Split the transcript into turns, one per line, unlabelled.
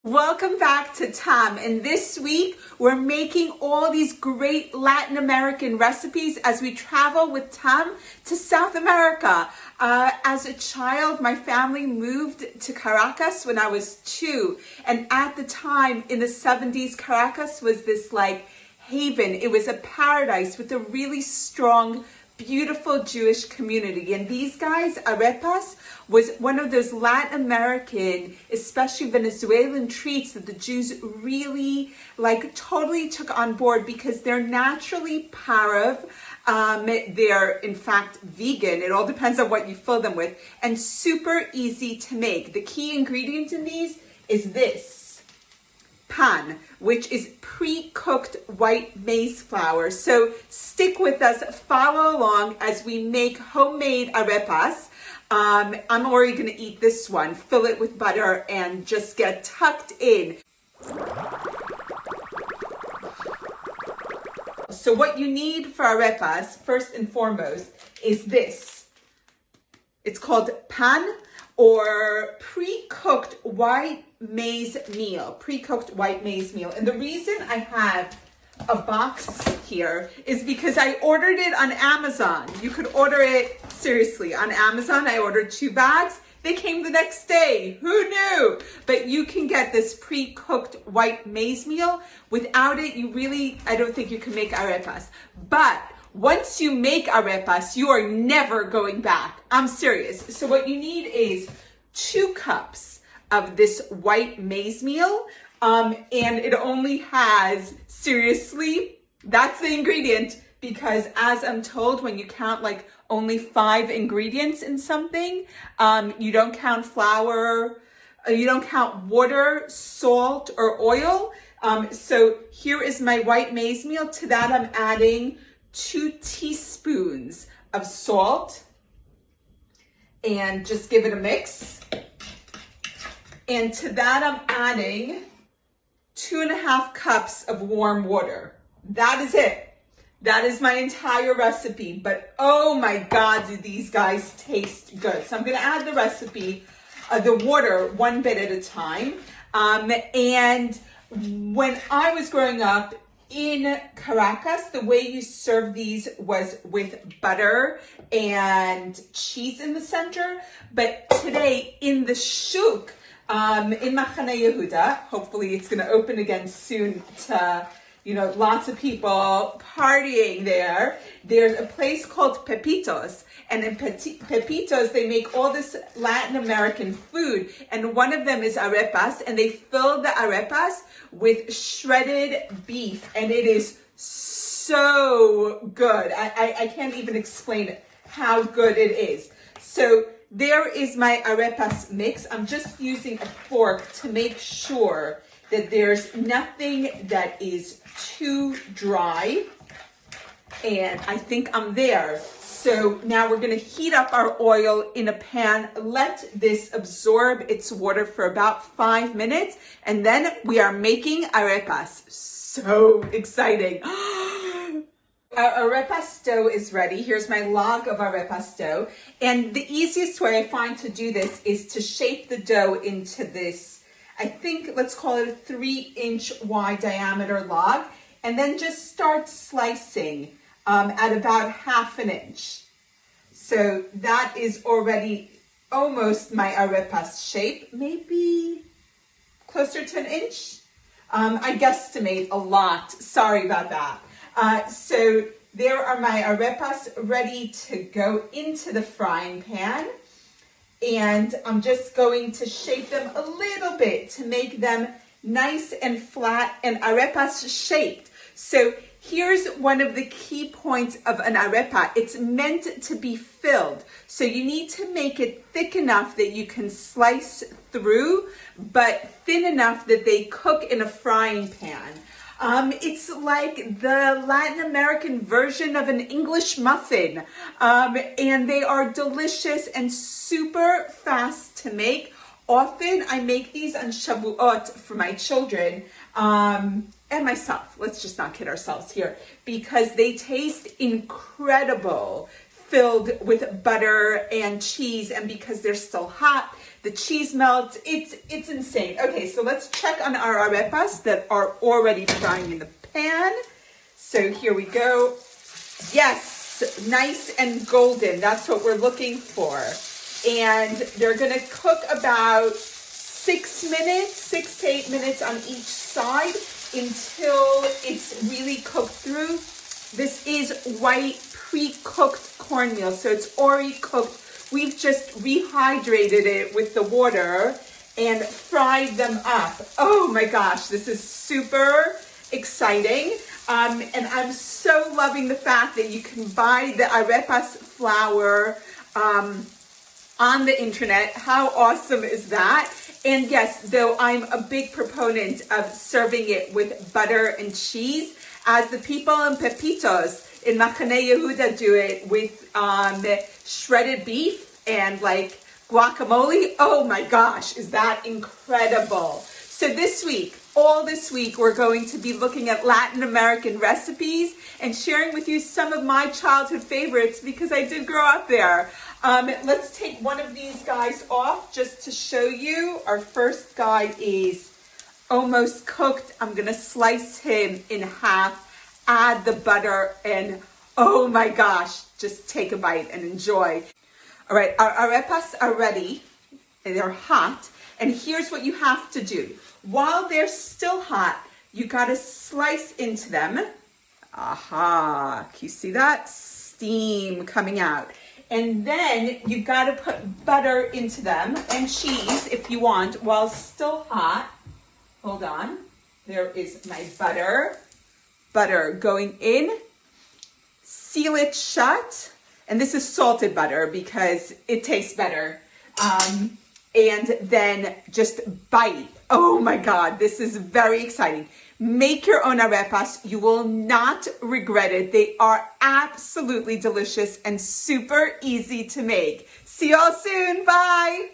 Welcome back to Tam, and this week we're making all these great Latin American recipes as we travel with Tam to South America. As a child, my family moved to Caracas when I was 2, and at the time in the 70s, Caracas was this like haven. It was a paradise with a really strong, beautiful Jewish community. And these guys, Arepas, was one of those Latin American, especially Venezuelan treats that the Jews really totally took on board because they're naturally pareve. They're in fact vegan. It all depends on what you fill them with, and super easy to make. The key ingredient in these is this pan, which is pre-cooked white maize flour. So stick with us, follow along as we make homemade arepas. I'm already gonna eat this one, fill it with butter and just get tucked in. So what you need for arepas, first and foremost, is this. It's called pan, or pre-cooked white maize meal, And the reason I have a box here is because I ordered it on Amazon. You could order it, seriously, on Amazon. I ordered 2 bags. They came the next day. Who knew? But you can get this pre-cooked white maize meal. Without it, I don't think you can make arepas. But once you make arepas, you are never going back. I'm serious. So what you need is 2 cups of this white maize meal. And it only has, seriously, that's the ingredient, because as I'm told, when you count only 5 ingredients in something, you don't count flour, you don't count water, salt, or oil. So here is my white maize meal. To that, I'm adding 2 teaspoons of salt, and just give it a mix. And to that, I'm adding 2.5 cups of warm water. That is it. That is my entire recipe. But oh my God, do these guys taste good. So I'm gonna add the recipe, the water, 1 bit at a time. And when I was growing up in Caracas, the way you serve these was with butter and cheese in the center. But today in the shuk, in Machane Yehuda, hopefully it's gonna open again soon to, lots of people partying there. There's a place called Pepitos, and in Pepitos, they make all this Latin American food, and one of them is arepas, and they fill the arepas with shredded beef, and it is so good. I can't even explain how good it is. So there is my arepas mix. I'm just using a fork to make sure that there's nothing that is too dry. And I think I'm there. So now we're gonna heat up our oil in a pan. Let this absorb its water for about 5 minutes. And then we are making arepas. So exciting. Our arepas dough is ready. Here's my log of arepas dough. And the easiest way I find to do this is to shape the dough into this, I think, let's call it a 3-inch wide diameter log, and then just start slicing at about 1/2 inch. So that is already almost my arepas shape, maybe closer to 1 inch. I guesstimate a lot. Sorry about that. So there are my arepas ready to go into the frying pan. And I'm just going to shape them a little bit to make them nice and flat and arepas shaped. So here's one of the key points of an arepa. It's meant to be filled. So you need to make it thick enough that you can slice through, but thin enough that they cook in a frying pan. It's like the Latin American version of an English muffin. And they are delicious and super fast to make. Often I make these on Shavuot for my children and myself. Let's just not kid ourselves here, because they taste incredible, filled with butter and cheese, and because they're still hot, The cheese melts. It's insane. Okay, so let's check on our arepas that are already frying in the pan. So here we go. Yes, nice and golden. That's what we're looking for. And they're going to cook about 6 to 8 minutes on each side until it's really cooked through. This is white pre-cooked cornmeal, so it's already cooked. We've just rehydrated it with the water and fried them up. Oh my gosh, this is super exciting. And I'm so loving the fact that you can buy the arepas flour on the internet. How awesome is that? And yes, though I'm a big proponent of serving it with butter and cheese, as the people in Pepitos in Machane Yehuda do it with shredded beef and like guacamole. Oh my gosh, is that incredible? So this week, all this week, we're going to be looking at Latin American recipes and sharing with you some of my childhood favorites because I did grow up there. Let's take one of these guys off just to show you. Our first guy is almost cooked. I'm gonna slice him in half, add the butter, and oh my gosh, just take a bite and enjoy. All right, our arepas are ready and they're hot. And here's what you have to do. While they're still hot, you gotta slice into them. Aha, can you see that? Steam coming out. And then you gotta put butter into them and cheese if you want while still hot. Hold on, there is my butter. Butter going in, seal it shut. And this is salted butter because it tastes better. And then just bite. Oh my God, this is very exciting. Make your own arepas. You will not regret it. They are absolutely delicious and super easy to make. See y'all soon. Bye.